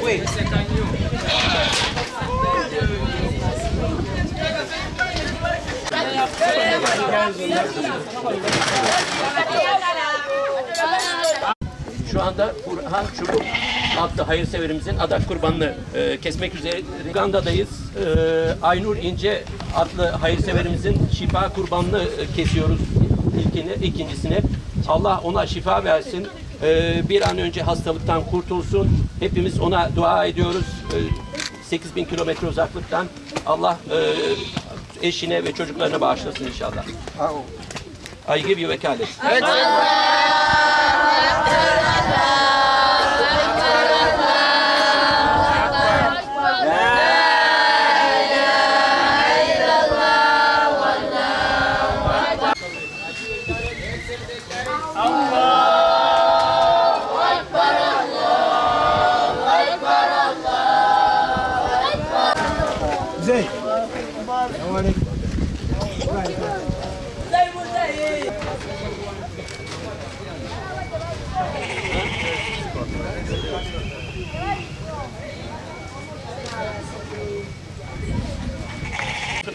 Şu anda Burhan Çubuk adlı hayırseverimizin adak kurbanını kesmek üzere Uganda'dayız. Aynur İnce adlı hayırseverimizin şifa kurbanını kesiyoruz ikincisine. Allah ona şifa versin. Bir an önce hastalıktan kurtulsun. Hepimiz ona dua ediyoruz. 8000 kilometre uzaklıktan. Allah eşine ve çocuklarına bağışlasın inşallah. I give you vekalet.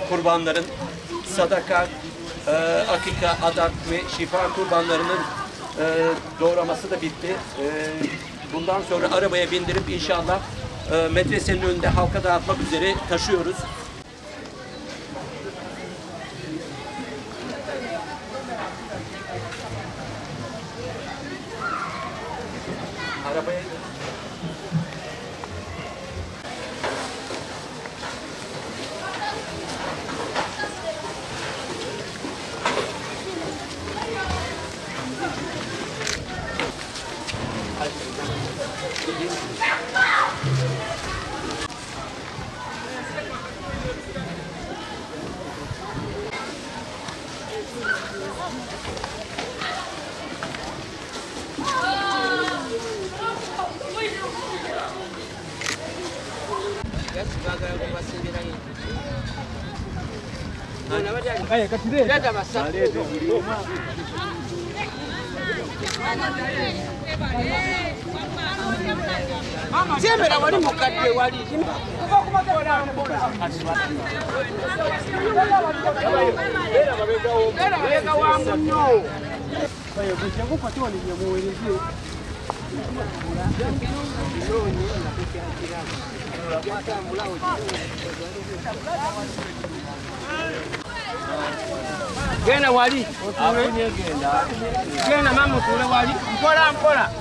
Kurbanların sadaka, akika, adak ve şifa kurbanlarının doğraması da bitti. Bundan sonra arabaya bindirip inşallah medresenin önünde halka dağıtmak üzere taşıyoruz. Arabaya Sembera wali mukadde wali genda wali genda mama otule wali mpola mpola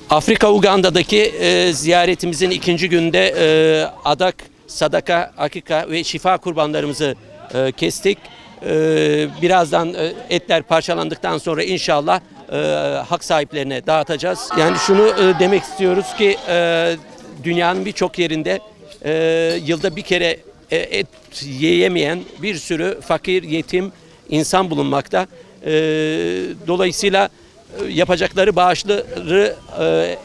Afrika Uganda'daki ziyaretimizin ikinci günde adak, sadaka, akika ve şifa kurbanlarımızı kestik. Birazdan etler parçalandıktan sonra inşallah hak sahiplerine dağıtacağız. Yani şunu demek istiyoruz ki dünyanın birçok yerinde yılda bir kere et yiyemeyen bir sürü fakir, yetim insan bulunmakta. Dolayısıyla yapacakları bağışları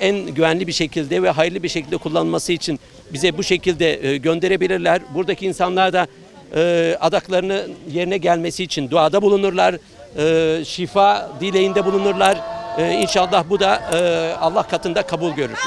en güvenli bir şekilde ve hayırlı bir şekilde kullanması için bize bu şekilde gönderebilirler. Buradaki insanlar da adaklarını yerine gelmesi için duada bulunurlar, şifa dileğinde bulunurlar. İnşallah bu da Allah katında kabul görür.